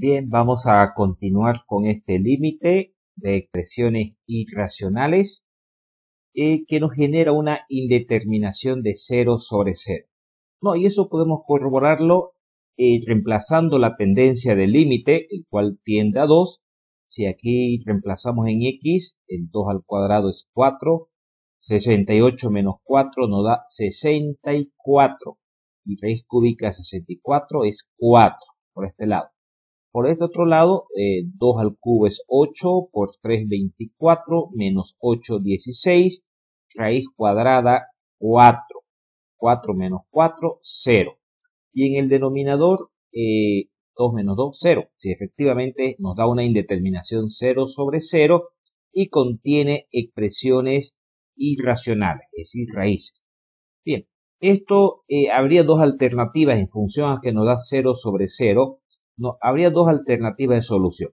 Bien, vamos a continuar con este límite de expresiones irracionales que nos genera una indeterminación de 0 sobre 0. No, y eso podemos corroborarlo reemplazando la tendencia del límite, el cual tiende a 2. Si aquí reemplazamos en x, el 2 al cuadrado es 4, 68 menos 4 nos da 64, y raíz cúbica de 64 es 4, por este lado. Por este otro lado, 2 al cubo es 8, por 3, 24, menos 8, 16, raíz cuadrada 4. 4 menos 4, 0. Y en el denominador, 2 menos 2, 0. Si efectivamente nos da una indeterminación 0 sobre 0 y contiene expresiones irracionales, es decir, raíces. Bien, esto habría dos alternativas en función a que nos da 0 sobre 0. No, habría dos alternativas de solución,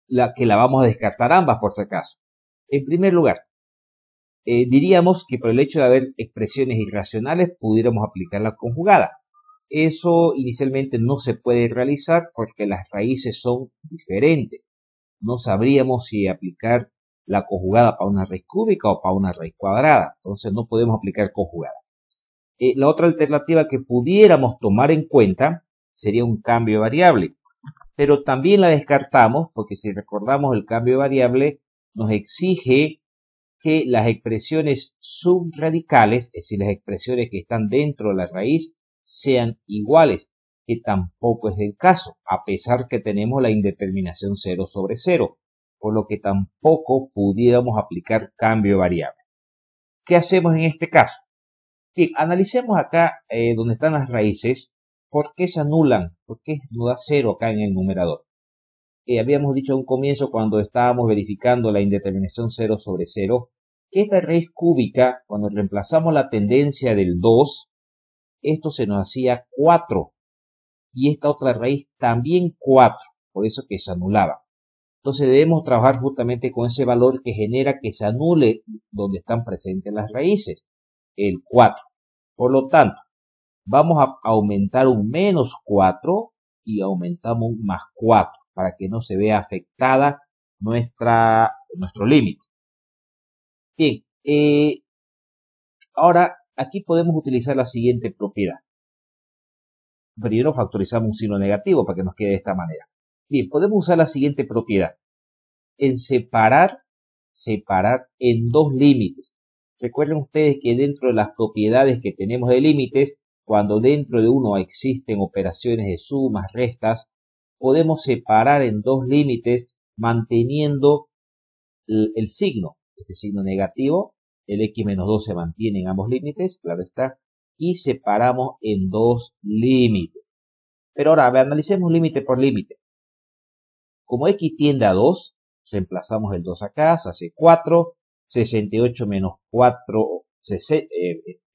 la vamos a descartar ambas por si acaso. En primer lugar, diríamos que por el hecho de haber expresiones irracionales pudiéramos aplicar la conjugada. Eso inicialmente no se puede realizar porque las raíces son diferentes. No sabríamos si aplicar la conjugada para una raíz cúbica o para una raíz cuadrada. Entonces no podemos aplicar conjugada. La otra alternativa que pudiéramos tomar en cuenta sería un cambio de variable. Pero también la descartamos porque si recordamos el cambio de variable nos exige que las expresiones subradicales, es decir, las expresiones que están dentro de la raíz, sean iguales, que tampoco es el caso, a pesar que tenemos la indeterminación 0 sobre 0, por lo que tampoco pudiéramos aplicar cambio de variable. ¿Qué hacemos en este caso? Bien, analicemos acá donde están las raíces, ¿por qué se anulan? ¿Por qué nos da 0 acá en el numerador? Habíamos dicho a un comienzo cuando estábamos verificando la indeterminación 0 sobre 0, que esta raíz cúbica, cuando reemplazamos la tendencia del 2, esto se nos hacía 4, y esta otra raíz también 4, por eso que se anulaba. Entonces debemos trabajar justamente con ese valor que genera que se anule donde están presentes las raíces, el 4. Por lo tanto, vamos a aumentar un menos 4 y aumentamos un más 4 para que no se vea afectada nuestro límite. Bien, ahora aquí podemos utilizar la siguiente propiedad. Primero factorizamos un signo negativo para que nos quede de esta manera. Bien, podemos usar la siguiente propiedad. En separar en dos límites. Recuerden ustedes que dentro de las propiedades que tenemos de límites, cuando dentro de uno existen operaciones de sumas, restas, podemos separar en dos límites manteniendo el signo. Este signo negativo, el x menos 2 se mantiene en ambos límites, claro está, y separamos en dos límites. Pero ahora analicemos límite por límite. Como x tiende a 2, reemplazamos el 2 acá, se hace 4, 68 menos 4,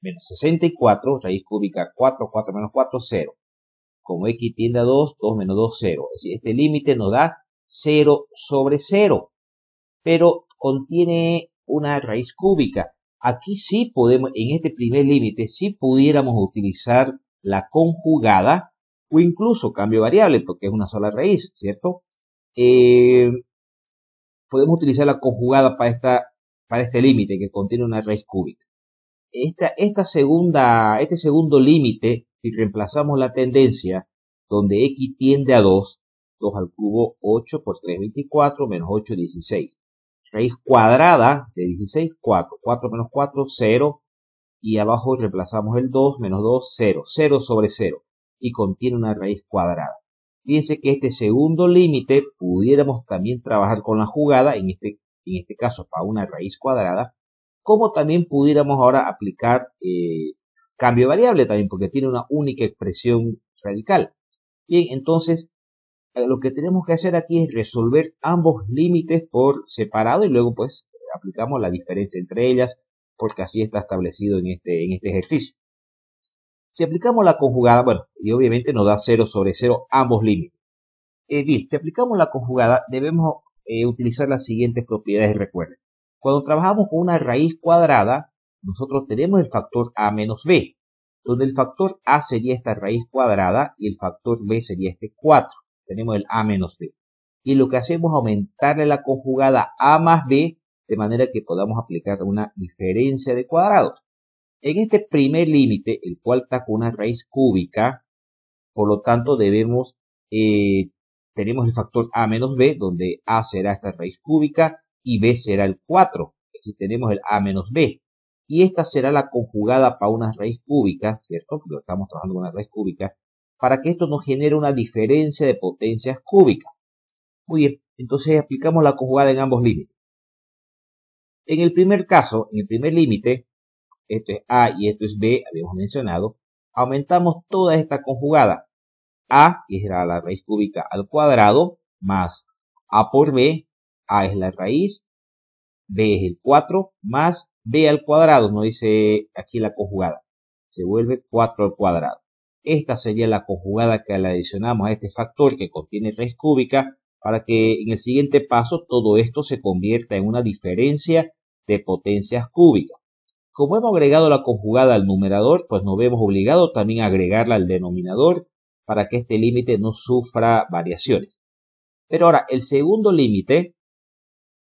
menos 64, raíz cúbica 4, 4 menos 4, 0. Como x tiende a 2, 2 menos 2, 0. Es decir, este límite nos da 0 sobre 0, pero contiene una raíz cúbica. Aquí sí podemos, en este primer límite, sí pudiéramos utilizar la conjugada o incluso cambio variable, porque es una sola raíz, ¿cierto? Podemos utilizar la conjugada para este límite que contiene una raíz cúbica. Este segundo límite, si reemplazamos la tendencia, donde x tiende a 2, 2 al cubo, 8 por 3, 24, menos 8, 16. Raíz cuadrada de 16, 4. 4 menos 4, 0. Y abajo reemplazamos el 2, menos 2, 0. 0 sobre 0. Y contiene una raíz cuadrada. Fíjense que este segundo límite pudiéramos también trabajar con la jugada, en este caso para una raíz cuadrada, como también pudiéramos ahora aplicar cambio de variable también, porque tiene una única expresión radical. Bien, entonces lo que tenemos que hacer aquí es resolver ambos límites por separado y luego pues aplicamos la diferencia entre ellas, porque así está establecido en este ejercicio. Si aplicamos la conjugada, bueno, y obviamente nos da 0 sobre 0 ambos límites. Bien, si aplicamos la conjugada, debemos utilizar las siguientes propiedades, recuerden. Cuando trabajamos con una raíz cuadrada, nosotros tenemos el factor a menos b, donde el factor a sería esta raíz cuadrada y el factor b sería este 4. tenemos el a menos b. Y lo que hacemos es aumentarle la conjugada a más b, de manera que podamos aplicar una diferencia de cuadrados. En este primer límite, el cual está con una raíz cúbica, por lo tanto tenemos el factor a menos b, donde a será esta raíz cúbica y b será el 4. Es decir, tenemos el a menos b. Y esta será la conjugada para una raíz cúbica, ¿cierto? Porque estamos trabajando con una raíz cúbica, para que esto nos genere una diferencia de potencias cúbicas. Muy bien, entonces aplicamos la conjugada en ambos límites. En el primer caso, en el primer límite, esto es a y esto es b, habíamos mencionado, aumentamos toda esta conjugada. A, que era la raíz cúbica al cuadrado, más a por b, a es la raíz, b es el 4, más b al cuadrado, no dice aquí la conjugada, se vuelve 4 al cuadrado. Esta sería la conjugada que le adicionamos a este factor que contiene raíz cúbica, para que en el siguiente paso todo esto se convierta en una diferencia de potencias cúbicas. Como hemos agregado la conjugada al numerador, pues nos vemos obligados también a agregarla al denominador para que este límite no sufra variaciones. Pero ahora, el segundo límite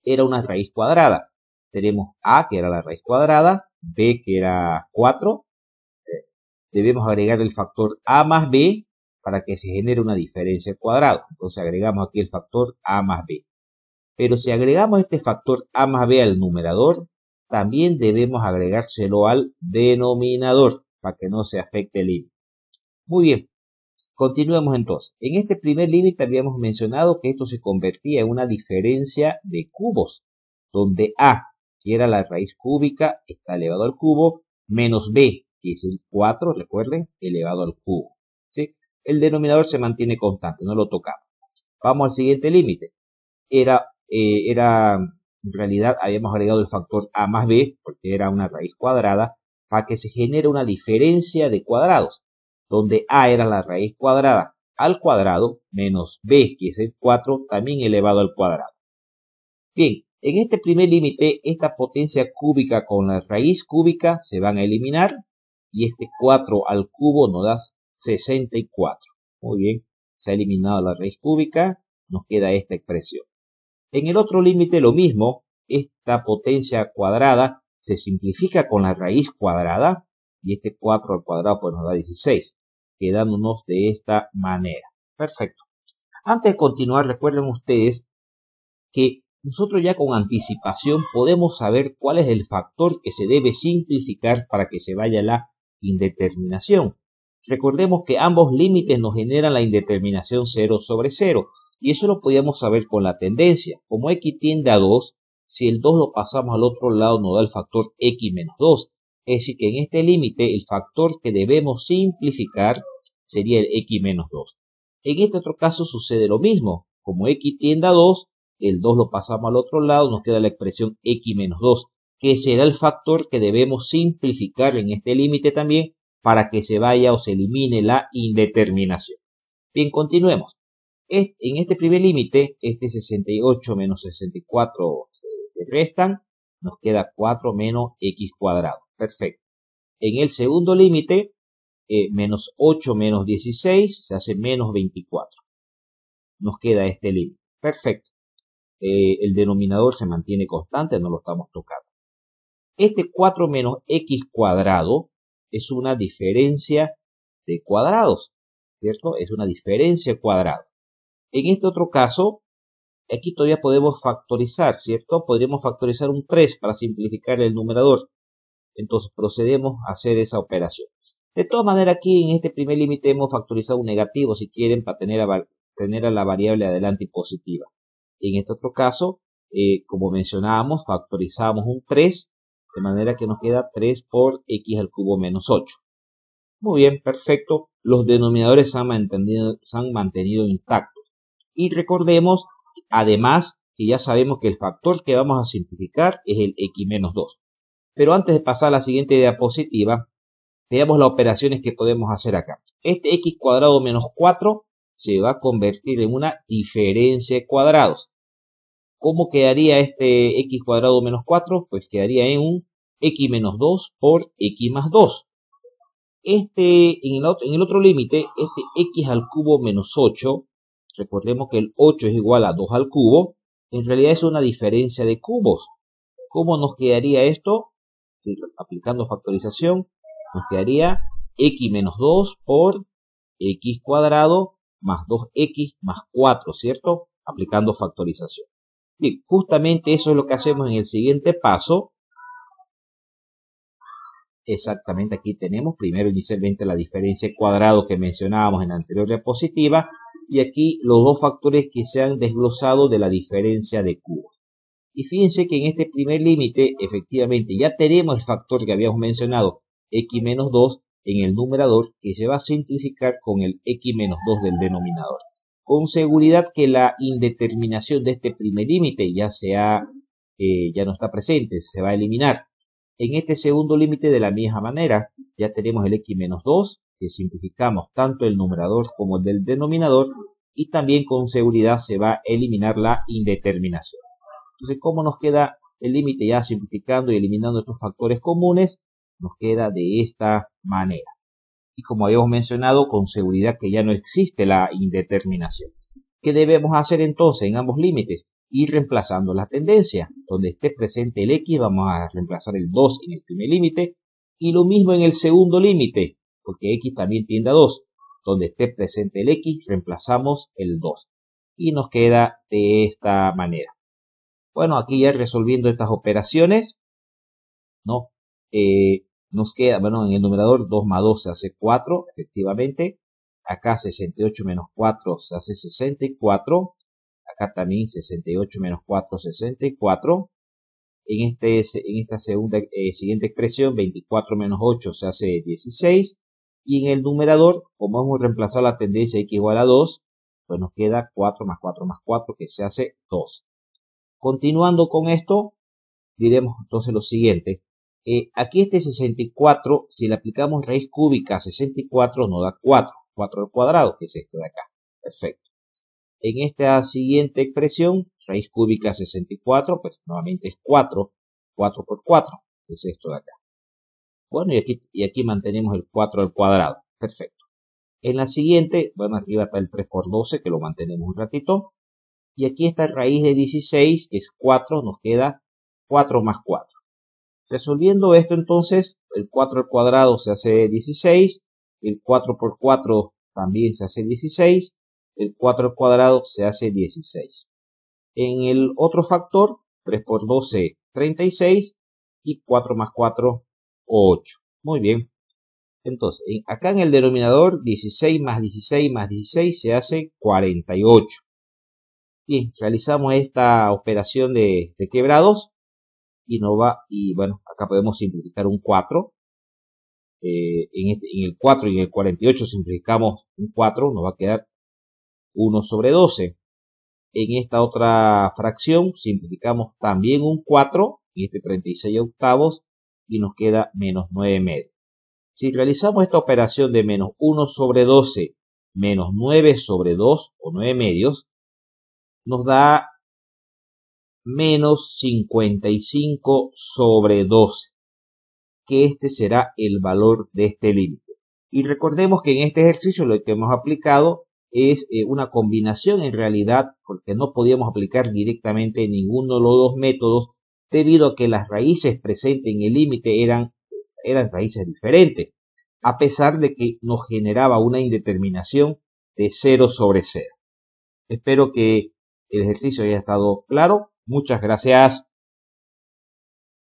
era una raíz cuadrada. Tenemos a, que era la raíz cuadrada, b, que era 4. Debemos agregar el factor a más b para que se genere una diferencia al cuadrado. Entonces agregamos aquí el factor a más b. Pero si agregamos este factor a más b al numerador, también debemos agregárselo al denominador para que no se afecte el límite. Muy bien, continuemos entonces. En este primer límite habíamos mencionado que esto se convertía en una diferencia de cubos, donde a, que era la raíz cúbica, está elevado al cubo, menos b, que es el 4, recuerden, elevado al cubo. ¿Sí? El denominador se mantiene constante, no lo tocamos. Vamos al siguiente límite. En realidad habíamos agregado el factor a más b, porque era una raíz cuadrada, para que se genere una diferencia de cuadrados, donde a era la raíz cuadrada al cuadrado, menos b, que es el 4, también elevado al cuadrado. Bien, en este primer límite, esta potencia cúbica con la raíz cúbica se van a eliminar, y este 4 al cubo nos da 64. Muy bien, se ha eliminado la raíz cúbica, nos queda esta expresión. En el otro límite lo mismo, esta potencia cuadrada se simplifica con la raíz cuadrada y este 4 al cuadrado pues nos da 16, quedándonos de esta manera. Perfecto. Antes de continuar, recuerden ustedes que nosotros ya con anticipación podemos saber cuál es el factor que se debe simplificar para que se vaya la indeterminación. Recordemos que ambos límites nos generan la indeterminación 0 sobre 0. Y eso lo podíamos saber con la tendencia. Como x tiende a 2, si el 2 lo pasamos al otro lado nos da el factor x menos 2. Es decir que en este límite el factor que debemos simplificar sería el x menos 2. En este otro caso sucede lo mismo. Como x tiende a 2, el 2 lo pasamos al otro lado, nos queda la expresión x menos 2, que será el factor que debemos simplificar en este límite también para que se vaya o se elimine la indeterminación. Bien, continuemos. En este primer límite, este 68 menos 64 se restan, nos queda 4 menos x cuadrado. Perfecto. En el segundo límite, menos 8 menos 16 se hace menos 24. Nos queda este límite. Perfecto. El denominador se mantiene constante, no lo estamos tocando. Este 4 menos x cuadrado es una diferencia de cuadrados, ¿cierto? Es una diferencia cuadrada. En este otro caso, aquí todavía podemos factorizar, ¿cierto? Podríamos factorizar un 3 para simplificar el numerador. Entonces procedemos a hacer esa operación. De todas maneras, aquí en este primer límite hemos factorizado un negativo, si quieren, para tener a la variable adelante y positiva. En este otro caso, como mencionábamos, factorizamos un 3, de manera que nos queda 3 por x al cubo menos 8. Muy bien, perfecto. Los denominadores se han mantenido intactos. Y recordemos, además, que ya sabemos que el factor que vamos a simplificar es el x menos 2. Pero antes de pasar a la siguiente diapositiva, veamos las operaciones que podemos hacer acá. Este x cuadrado menos 4 se va a convertir en una diferencia de cuadrados. ¿Cómo quedaría este x cuadrado menos 4? Pues quedaría en un x menos 2 por x más 2. En el otro límite, este x al cubo menos 8 recordemos que el 8 es igual a 2 al cubo, en realidad es una diferencia de cubos. ¿Cómo nos quedaría esto? Si aplicando factorización, nos quedaría x menos 2 por x cuadrado más 2x más 4, ¿cierto? Aplicando factorización. Bien, justamente eso es lo que hacemos en el siguiente paso. Exactamente aquí tenemos primero inicialmente la diferencia de cuadrado que mencionábamos en la anterior diapositiva y aquí los dos factores que se han desglosado de la diferencia de cubos. Y fíjense que en este primer límite efectivamente ya tenemos el factor que habíamos mencionado, x menos 2 en el numerador, que se va a simplificar con el x menos 2 del denominador. Con seguridad que la indeterminación de este primer límite ya no está presente, se va a eliminar. En este segundo límite de la misma manera, ya tenemos el x menos 2, que simplificamos tanto el numerador como el del denominador, y también con seguridad se va a eliminar la indeterminación. Entonces, ¿cómo nos queda el límite ya simplificando y eliminando estos factores comunes? Nos queda de esta manera. Y como habíamos mencionado, con seguridad que ya no existe la indeterminación. ¿Qué debemos hacer entonces en ambos límites? Ir reemplazando la tendencia. Donde esté presente el x, vamos a reemplazar el 2 en el primer límite. Y lo mismo en el segundo límite, porque x también tiende a 2. Donde esté presente el x, reemplazamos el 2. Y nos queda de esta manera. Bueno, aquí ya resolviendo estas operaciones, ¿no? Nos queda, bueno, en el numerador 2 más 2 se hace 4, efectivamente. Acá 68 menos 4 se hace 64. Acá también 68 menos 4, 64. En esta siguiente expresión, 24 menos 8 se hace 16. Y en el numerador, como hemos reemplazado la tendencia x igual a 2, pues nos queda 4 más 4 más 4, que se hace 2. Continuando con esto, diremos entonces lo siguiente. Aquí este 64, si le aplicamos raíz cúbica a 64, nos da 4. 4 al cuadrado, que es esto de acá. Perfecto. En esta siguiente expresión, raíz cúbica a 64, pues nuevamente es 4. 4 por 4, que es esto de acá. Bueno, y aquí mantenemos el 4 al cuadrado. Perfecto. En la siguiente, bueno, arriba está el 3 por 12, que lo mantenemos un ratito. Y aquí está raíz de 16, que es 4, nos queda 4 más 4. Resolviendo esto entonces, el 4 al cuadrado se hace 16, el 4 por 4 también se hace 16, el 4 al cuadrado se hace 16. En el otro factor, 3 por 12, 36, y 4 más 4, 8. Muy bien. Entonces, acá en el denominador, 16 más 16 más 16 se hace 48. Bien, realizamos esta operación de quebrados y bueno, acá podemos simplificar un 4. En el 4 y en el 48 simplificamos un 4, nos va a quedar 1 sobre 12. En esta otra fracción simplificamos también un 4, en este 36 octavos, y nos queda menos 9 medios. Si realizamos esta operación de menos 1 sobre 12 menos 9 sobre 2 o 9 medios, nos da menos 55 sobre 12, que este será el valor de este límite. Y recordemos que en este ejercicio lo que hemos aplicado es una combinación en realidad, porque no podíamos aplicar directamente ninguno de los dos métodos, debido a que las raíces presentes en el límite eran raíces diferentes, a pesar de que nos generaba una indeterminación de 0 sobre 0. Espero que el ejercicio haya estado claro. Muchas gracias.